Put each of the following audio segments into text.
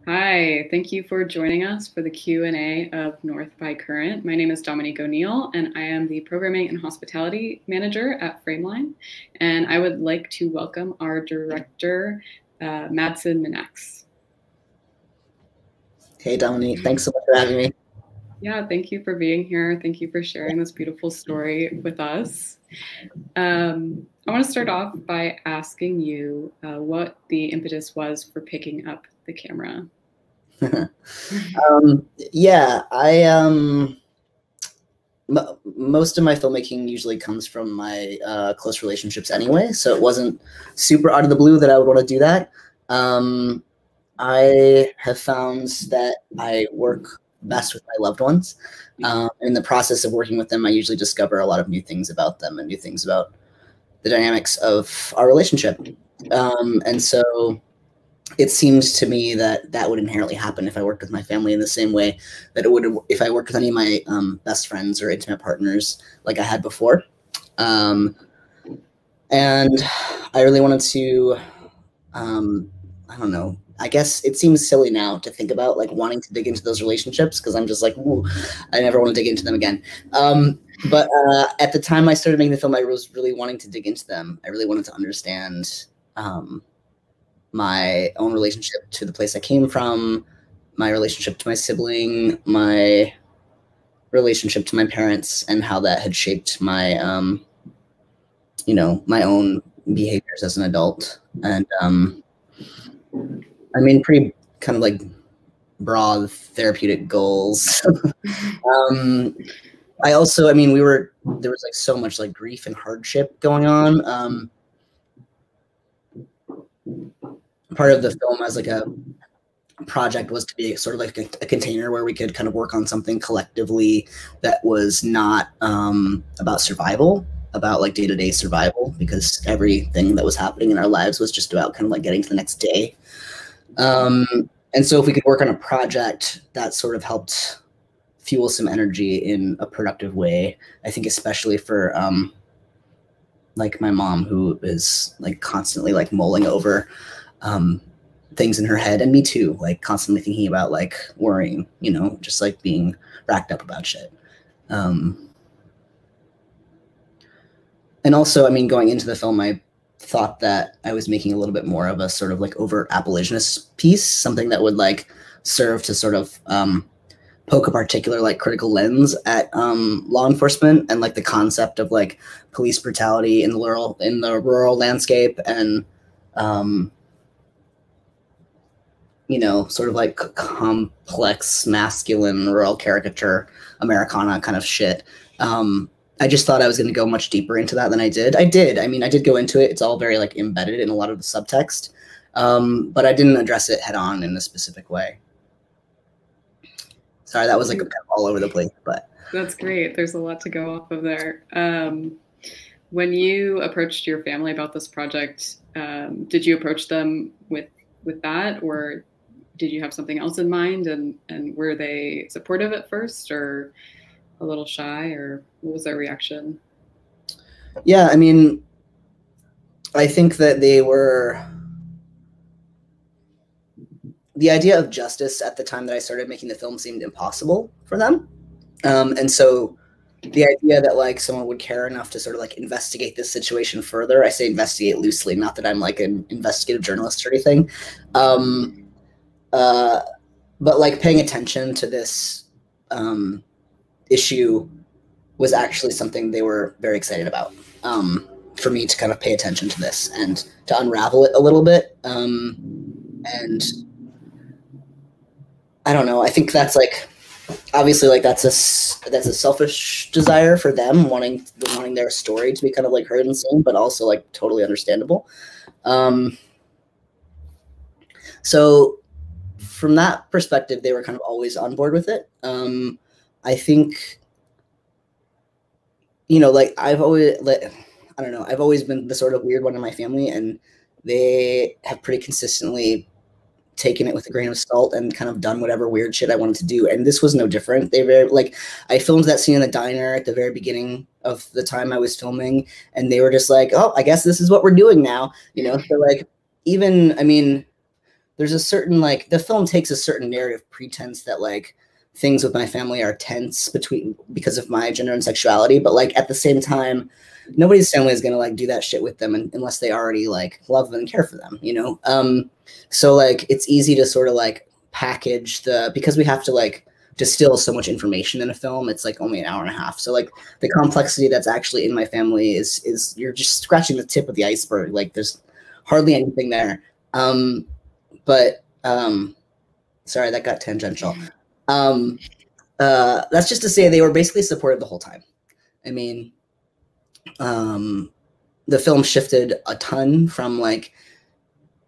Hi, thank you for joining us for the Q&A of North by Current. My name is Dominique O'Neill, and I am the Programming and Hospitality Manager at Frameline. And I would like to welcome our director, Madsen Minax. Hey, Dominique, thanks so much for having me. Yeah, thank you for being here. Thank you for sharing this beautiful story with us. I want to start off by asking you what the impetus was for picking up the camera. Yeah, most of my filmmaking usually comes from my close relationships anyway, so it wasn't super out of the blue that I would want to do that. I have found that I work best with my loved ones. In the process of working with them, I usually discover a lot of new things about them and new things about the dynamics of our relationship. And so it seems to me that that would inherently happen if I worked with my family in the same way that it would if I worked with any of my best friends or intimate partners like I had before. And I really wanted to, I don't know, I guess it seems silly now to think about like wanting to dig into those relationships because I'm just like, ooh, I never want to dig into them again. But at the time I started making the film, I was really wanting to dig into them. I really wanted to understand my own relationship to the place I came from, my relationship to my sibling, my relationship to my parents, and how that had shaped my, you know, my own behaviors as an adult. And I mean, pretty kind of like broad therapeutic goals. I also, I mean, there was like so much like grief and hardship going on. Part of the film as like a project was to be sort of like a container where we could kind of work on something collectively that was not about survival, about like day-to-day survival, because everything that was happening in our lives was just about kind of like getting to the next day. And so if we could work on a project that sort of helped fuel some energy in a productive way, I think especially for like my mom, who is like constantly like mulling over things in her head, and me too, like constantly thinking about like worrying, you know, just like being racked up about shit. And also, I mean, going into the film, I thought that I was making a little bit more of a sort of like overt abolitionist piece, something that would like serve to sort of poke a particular like critical lens at law enforcement and like the concept of like police brutality in the rural landscape, and you know, sort of like complex masculine rural caricature Americana kind of shit. I just thought I was going to go much deeper into that than I did. I mean, I did go into it. It's all very like embedded in a lot of the subtext, but I didn't address it head on in a specific way. Sorry, that was like kind of all over the place, but that's great. There's a lot to go off of there. When you approached your family about this project, did you approach them with that, or did you have something else in mind? And were they supportive at first, or a little shy, or what was their reaction? Yeah, I mean, I think that they were. The idea of justice at the time that I started making the film seemed impossible for them. And so the idea that like someone would care enough to sort of like investigate this situation further, I say investigate loosely, not that I'm like an investigative journalist or anything, but like paying attention to this issue was actually something they were very excited about, for me to kind of pay attention to this and to unravel it a little bit. And I don't know, I think that's like, obviously like that's a selfish desire for them, wanting their story to be kind of like heard and seen, but also like totally understandable. So from that perspective, they were kind of always on board with it. I think, you know, like I've always, like, I don't know, I've always been the sort of weird one in my family, and they have pretty consistently taken it with a grain of salt and kind of done whatever weird shit I wanted to do. And this was no different. They very like, I filmed that scene in the diner at the very beginning of the time I was filming, and they were just like, oh, I guess this is what we're doing now. You know, so like, even, I mean, there's a certain, like, the film takes a certain narrative pretense that like things with my family are tense because of my gender and sexuality, but like at the same time, nobody's family is gonna like do that shit with them unless they already like love them and care for them, you know. So like it's easy to sort of like package because we have to like distill so much information in a film. It's like only an hour and a half, so like the complexity that's actually in my family is you're just scratching the tip of the iceberg. Like there's hardly anything there. But sorry, that got tangential. That's just to say they were basically supportive the whole time. I mean, the film shifted a ton from like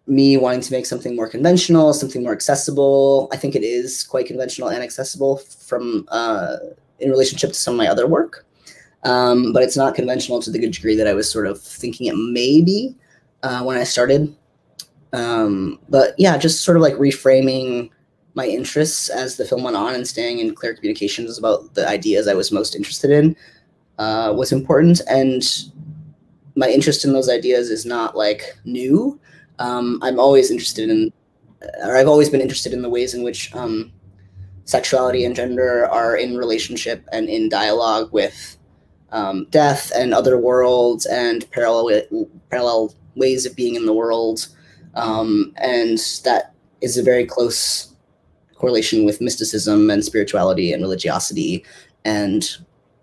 me wanting to make something more conventional, something more accessible. I think it is quite conventional and accessible from in relationship to some of my other work. But it's not conventional to the good degree that I was sort of thinking it may be when I started. But yeah, just sort of like reframing my interests as the film went on and staying in clear communications about the ideas I was most interested in was important. And my interest in those ideas is not like new. I'm always interested in, or I've always been interested in the ways in which sexuality and gender are in relationship and in dialogue with death and other worlds and parallel ways of being in the world. And that is a very close correlation with mysticism and spirituality and religiosity. And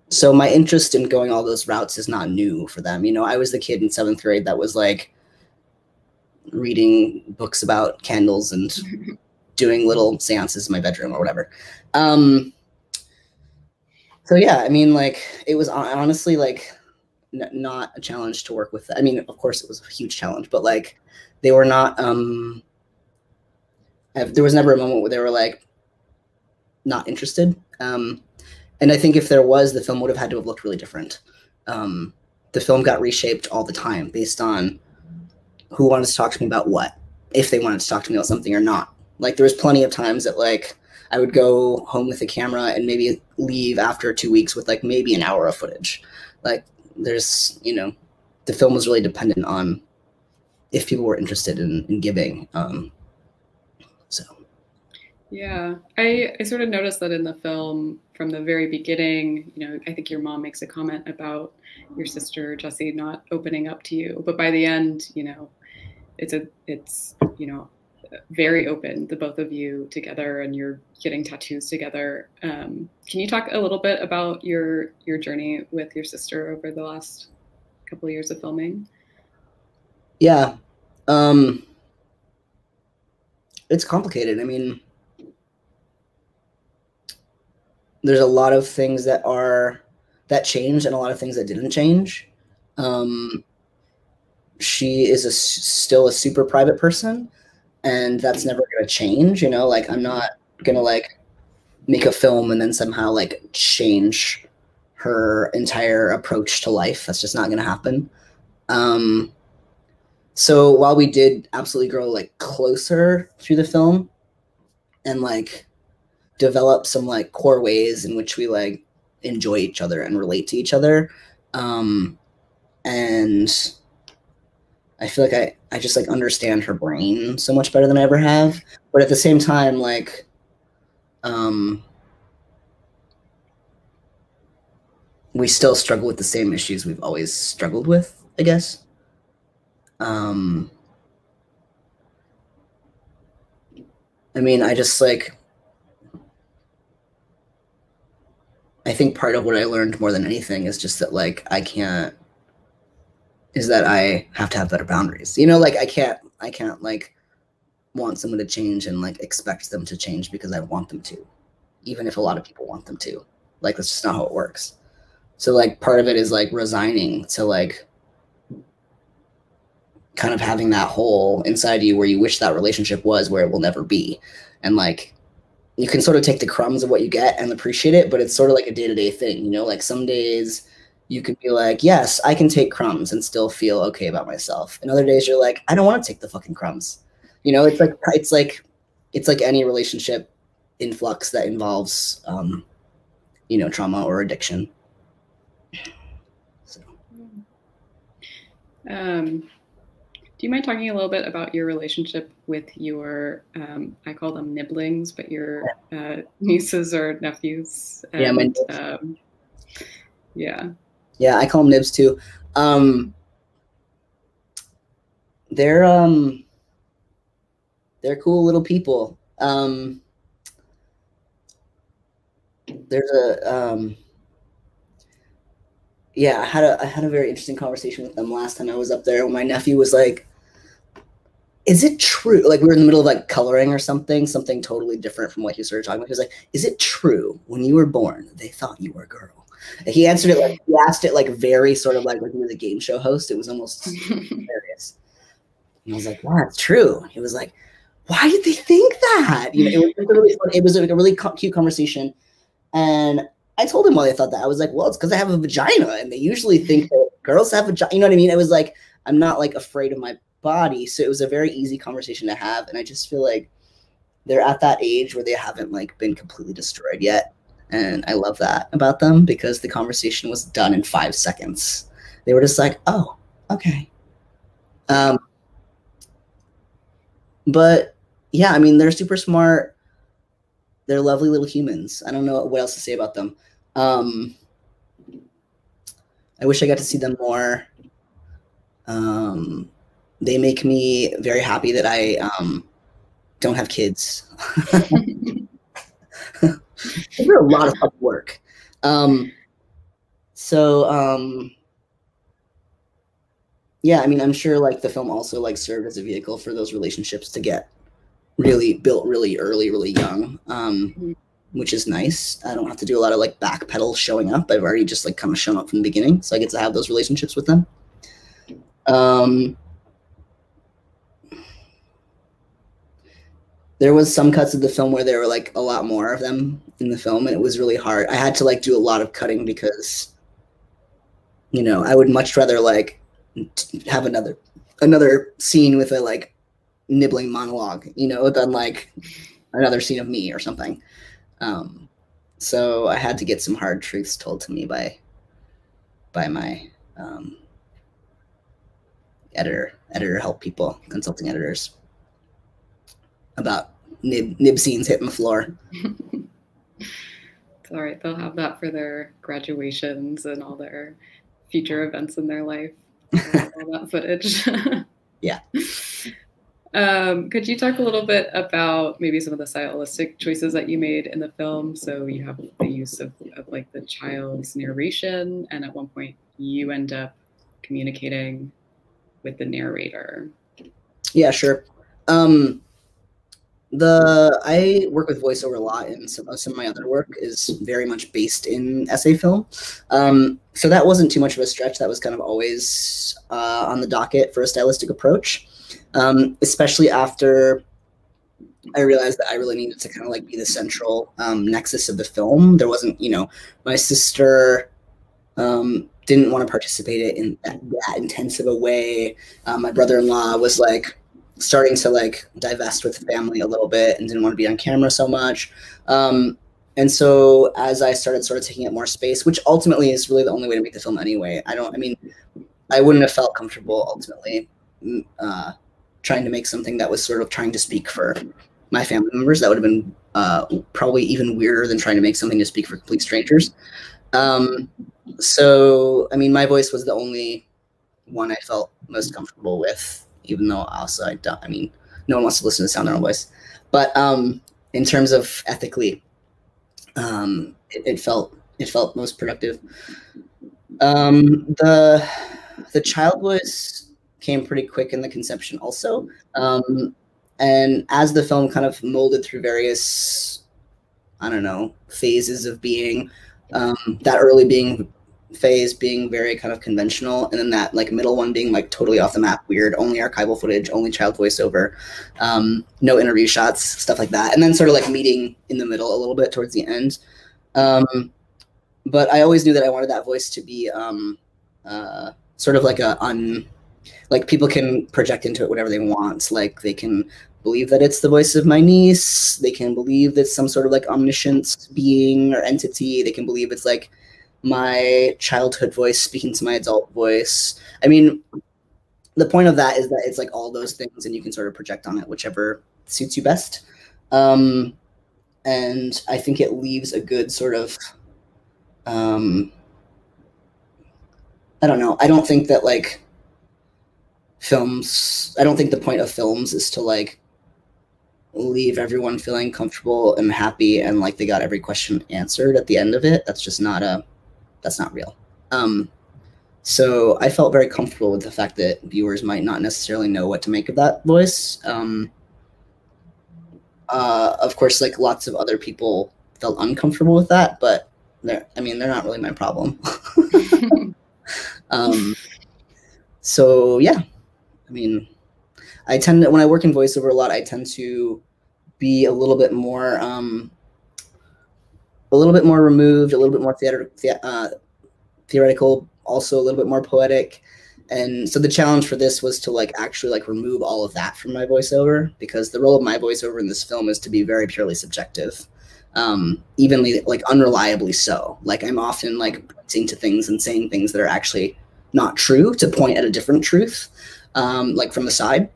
so my interest in going all those routes is not new for them. You know, I was the kid in 7th grade that was like reading books about candles and doing little seances in my bedroom or whatever. So yeah, I mean, like, it was honestly like not a challenge to work with. I mean, of course it was a huge challenge, but like they were not, there was never a moment where they were like not interested. And I think if there was, the film would have had to have looked really different. The film got reshaped all the time based on who wanted to talk to me about what, if they wanted to talk to me about something or not. Like there was plenty of times that like I would go home with a camera and maybe leave after 2 weeks with like maybe an hour of footage. Like there's, you know, the film was really dependent on if people were interested in giving. So. Yeah, I sort of noticed that in the film from the very beginning, you know, I think your mom makes a comment about your sister, Jessie, not opening up to you. But by the end, you know, it's you know, very open, the both of you together, and you're getting tattoos together. Can you talk a little bit about your journey with your sister over the last couple of years of filming? Yeah. It's complicated. I mean, there's a lot of things that changed and a lot of things that didn't change. She is still a super private person, and that's never going to change. You know, like I'm not going to like make a film and then somehow like change her entire approach to life. That's just not going to happen. So while we did absolutely grow like closer through the film and like develop some like core ways in which we like enjoy each other and relate to each other, and I feel like I just like understand her brain so much better than I ever have. But at the same time, like we still struggle with the same issues we've always struggled with, I guess. I mean, I just like, I think part of what I learned more than anything is just that like I have to have better boundaries. You know, like I can't like want someone to change and like expect them to change because I want them to, even if a lot of people want them to. Like that's just not how it works. So like part of it is like resigning to like kind of having that hole inside you where you wish that relationship was where it will never be. And like you can sort of take the crumbs of what you get and appreciate it, but it's sort of like a day-to-day thing, you know, like some days you could be like, yes, I can take crumbs and still feel okay about myself. And other days you're like, I don't want to take the fucking crumbs. You know, it's like any relationship in flux that involves, you know, trauma or addiction. So. Do you mind talking a little bit about your relationship with your, I call them nibblings, but your nieces or nephews? And, yeah. Yeah, I call them nibs too. They're cool little people. There's a yeah, I had a very interesting conversation with them last time I was up there. When my nephew was like, "Is it true?" Like, we were in the middle of like coloring or something totally different from what he started talking about. He was like, "Is it true when you were born they thought you were a girl?" And he answered it like, he asked it like very sort of like he was a game show host. It was almost hilarious. And I was like, "Wow, it's true." He was like, "Why did they think that?" You know, it was like a really cute conversation. And I told him why they thought that. I was like, "Well, it's because I have a vagina, and they usually think that girls have vagina." You know what I mean? It was like, I'm not like afraid of my body, so it was a very easy conversation to have. And I just feel like they're at that age where they haven't like been completely destroyed yet, and I love that about them because the conversation was done in 5 seconds. They were just like, "Oh, okay." But yeah, I mean, they're super smart. They're lovely little humans. I don't know what else to say about them. I wish I got to see them more. They make me very happy that I don't have kids. They're a lot of hard work. Yeah, I mean, I'm sure like the film also like served as a vehicle for those relationships to get really built really early, really young, which is nice. I don't have to do a lot of like backpedal showing up. I've already just like kind of shown up from the beginning, so I get to have those relationships with them. There was some cuts of the film where there were like a lot more of them in the film, and it was really hard. I had to like do a lot of cutting because, you know, I would much rather like have another scene with a like nibbling monologue, you know, than like another scene of me or something. So I had to get some hard truths told to me by my editor help people, consulting editors, about nib scenes hitting the floor. It's all right. They'll have that for their graduations and all their future events in their life. All that footage. Yeah. Could you talk a little bit about maybe some of the stylistic choices that you made in the film? So you have the use of like the child's narration, and at one point you end up communicating with the narrator. Yeah, sure. I work with voiceover a lot, and some of my other work is very much based in essay film. So that wasn't too much of a stretch. That was kind of always on the docket for a stylistic approach, especially after I realized that I really needed to kind of like be the central nexus of the film. There wasn't, you know, my sister didn't want to participate in that intensive a way. My brother-in-law was like starting to like divest with the family a little bit and didn't want to be on camera so much. And so as I started sort of taking up more space, which ultimately is really the only way to make the film anyway. I wouldn't have felt comfortable ultimately trying to make something that was sort of trying to speak for my family members. That would have been probably even weirder than trying to make something to speak for complete strangers. So, I mean, my voice was the only one I felt most comfortable with, even though also no one wants to listen to the sound of their own voice. But in terms of ethically, it felt most productive. The child voice came pretty quick in the conception also. And as the film kind of molded through various, I don't know, phases of being, that early phase being very kind of conventional, and then that like middle one being like totally off the map, weird, only archival footage, only child voiceover, no interview shots, stuff like that, and then sort of like meeting in the middle a little bit towards the end. But I always knew that I wanted that voice to be sort of like like people can project into it whatever they want. Like they can believe that it's the voice of my niece. They can believe that it's some sort of like omniscient being or entity. They can believe it's like my childhood voice speaking to my adult voice. I mean, the point of that is that it's like all those things, and you can sort of project on it whichever suits you best. And I think it leaves a good sort of, I don't know. I don't think that like films, I don't think the point of films is to like leave everyone feeling comfortable and happy and like they got every question answered at the end of it. That's just not that's not real. So I felt very comfortable with the fact that viewers might not necessarily know what to make of that voice. Of course, like lots of other people felt uncomfortable with that, but they're not really my problem. So yeah, I mean, I tend to, when I work in voiceover a lot, I tend to be a little bit more removed, a little bit more theoretical, also a little bit more poetic. And so the challenge for this was to like actually like remove all of that from my voiceover, because the role of my voiceover in this film is to be very purely subjective, evenly, like unreliably so. Like I'm often like pointing to things and saying things that are actually not true to point at a different truth, like from the side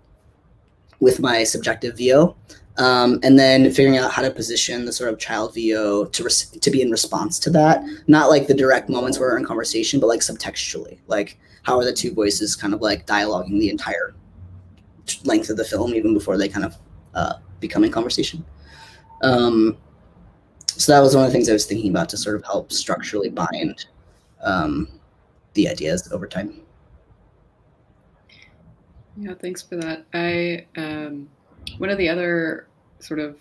with my subjective VO. And then figuring out how to position the sort of child VO to be in response to that. Not like the direct moments where we're in conversation, but like subtextually. Like how are the two voices kind of like dialoguing the entire length of the film, even before they kind of become in conversation. So that was one of the things I was thinking about to sort of help structurally bind the ideas over time. Yeah, thanks for that. One of the other sort of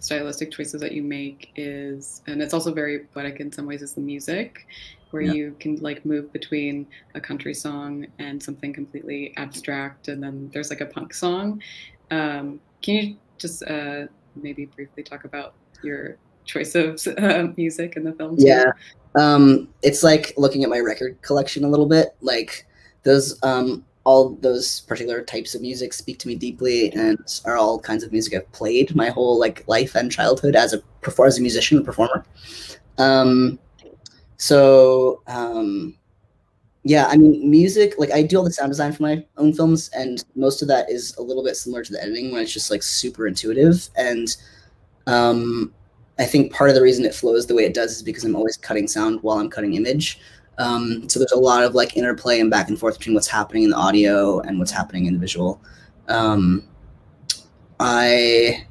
stylistic choices that you make is, and it's also very poetic in some ways, is the music, where you can like move between a country song and something completely abstract, and then there's like a punk song. Can you just maybe briefly talk about your choice of music in the film too? Yeah, it's like looking at my record collection a little bit. Like those all those particular types of music speak to me deeply, and are all kinds of music I've played my whole like life and childhood as a musician and performer. Yeah, I mean, music, like I do all the sound design for my own films, and most of that is a little bit similar to the editing when it's just like super intuitive. And I think part of the reason it flows the way it does is because I'm always cutting sound while I'm cutting image. So there's a lot of like interplay and back and forth between what's happening in the audio and what's happening in the visual. I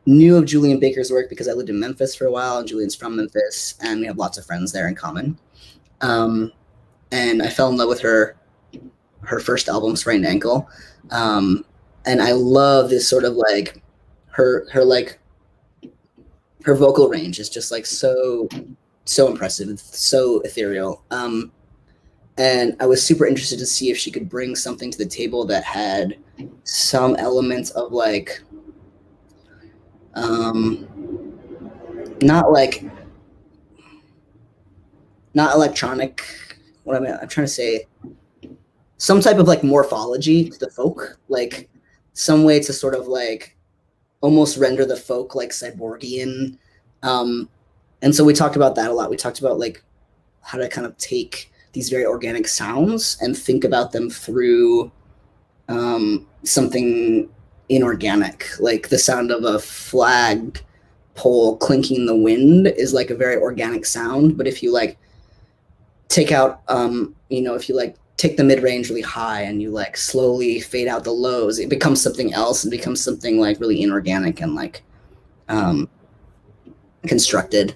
knew of Julian Baker's work because I lived in Memphis for a while, and Julian's from Memphis, and we have lots of friends there in common. And I fell in love with her first album, Sprained Ankle. And I love this sort of like her vocal range is just like so impressive. It's so ethereal. And I was super interested to see if she could bring something to the table that had some elements of like, not electronic. I'm trying to say some type of like morphology to the folk, like some way to sort of like almost render the folk like cyborgian. And so we talked about that a lot. We talked about like how to kind of take these very organic sounds and think about them through something inorganic. Like the sound of a flag pole clinking in the wind is like a very organic sound. But if you like take out, if you like take the mid-range really high and you like slowly fade out the lows, it becomes something else and becomes something like really inorganic and like constructed.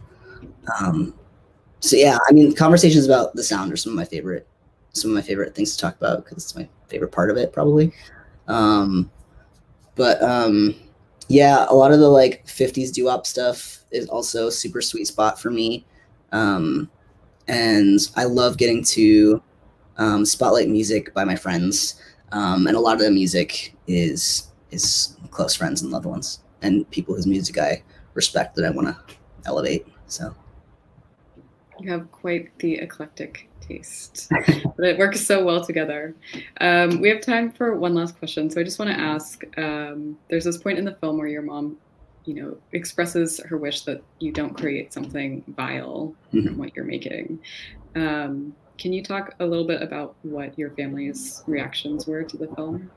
So yeah, I mean, conversations about the sound are some of my favorite things to talk about because it's my favorite part of it, probably. Yeah, a lot of the like 50s doo-wop stuff is also a super sweet spot for me. And I love getting to spotlight music by my friends. And a lot of the music is close friends and loved ones and people whose music I respect that I want to elevate. So you have quite the eclectic taste, but it works so well together. We have time for one last question. So I just want to ask, there's this point in the film where your mom, expresses her wish that you don't create something vile from what you're making. Can you talk a little bit about what your family's reactions were to the film?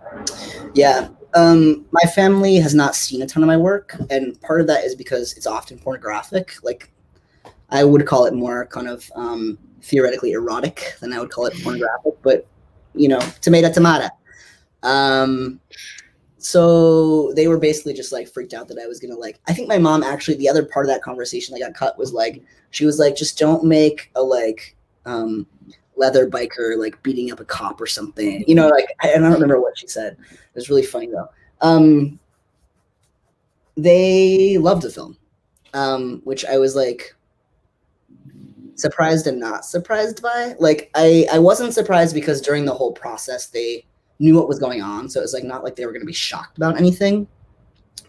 Yeah. My family has not seen a ton of my work, and part of that is because it's often pornographic. Like, I would call it more kind of theoretically erotic than I would call it pornographic, but, you know, tomato, tomato. So they were basically just like freaked out that I was gonna like, I think my mom actually, the other part of that conversation that got cut was like, she was like, just don't make a like leather biker like beating up a cop or something, you know, like, I don't remember what she said. It was really funny though. They loved the film, which I was like surprised and not surprised by. Like, I wasn't surprised because during the whole process they knew what was going on, so it was like not like they were going to be shocked about anything.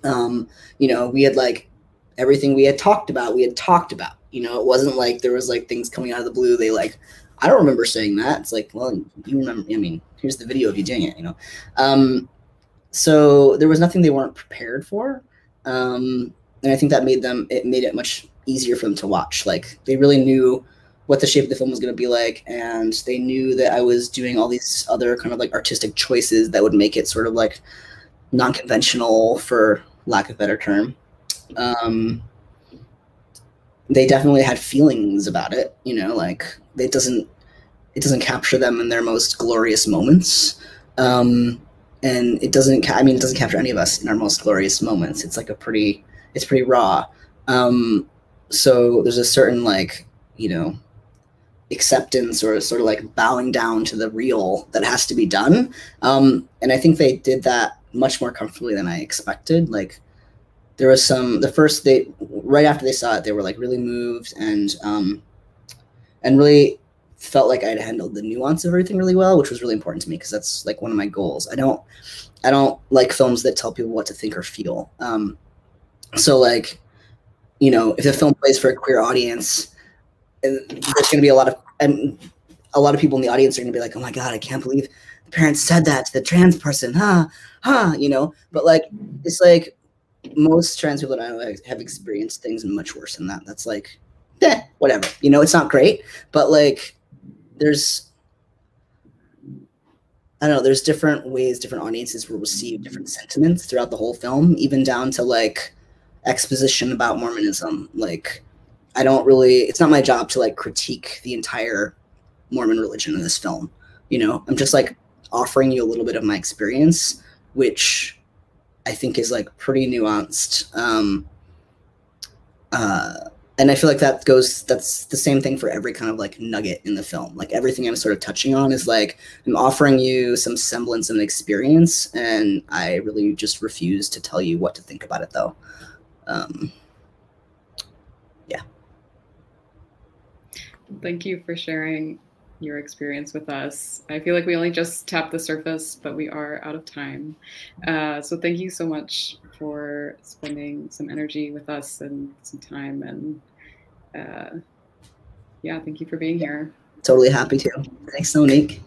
You know, we had like everything we had talked about, you know, it wasn't like there was like things coming out of the blue. They like, I don't remember saying that. It's like, well, you remember, I mean, here's the video of you doing it, you know. So there was nothing they weren't prepared for, and I think that made it much easier for them to watch. Like, they really knew what the shape of the film was going to be like, and they knew that I was doing all these other kind of like artistic choices that would make it sort of like non-conventional, for lack of a better term. They definitely had feelings about it, you know, like it doesn't capture them in their most glorious moments. And it doesn't capture any of us in our most glorious moments. It's like it's pretty raw. So there's a certain like, you know, acceptance or sort of like bowing down to the real that has to be done. And I think they did that much more comfortably than I expected. Like, there was right after they saw it, they were like really moved and really felt like I'd handled the nuance of everything really well, which was really important to me because that's like one of my goals. I don't like films that tell people what to think or feel. So like, you know, if the film plays for a queer audience, and there's going to be a lot of people in the audience are going to be like, oh my God, I can't believe the parents said that to the trans person, you know. But like, it's like most trans people that I know have experienced things much worse than that. That's like, whatever, you know, it's not great, but like, there's different ways different audiences will receive different sentiments throughout the whole film, even down to like exposition about Mormonism. Like, it's not my job to like critique the entire Mormon religion in this film. You know, I'm just like offering you a little bit of my experience, which I think is like pretty nuanced. And I feel like that's the same thing for every kind of like nugget in the film. Like, everything I'm sort of touching on is like, I'm offering you some semblance of an experience, and I really just refuse to tell you what to think about it though. Yeah. Thank you for sharing your experience with us. I feel like we only just tapped the surface, but we are out of time. So thank you so much for spending some energy with us and some time. And yeah, thank you for being here. Totally happy to. Thanks, Monique.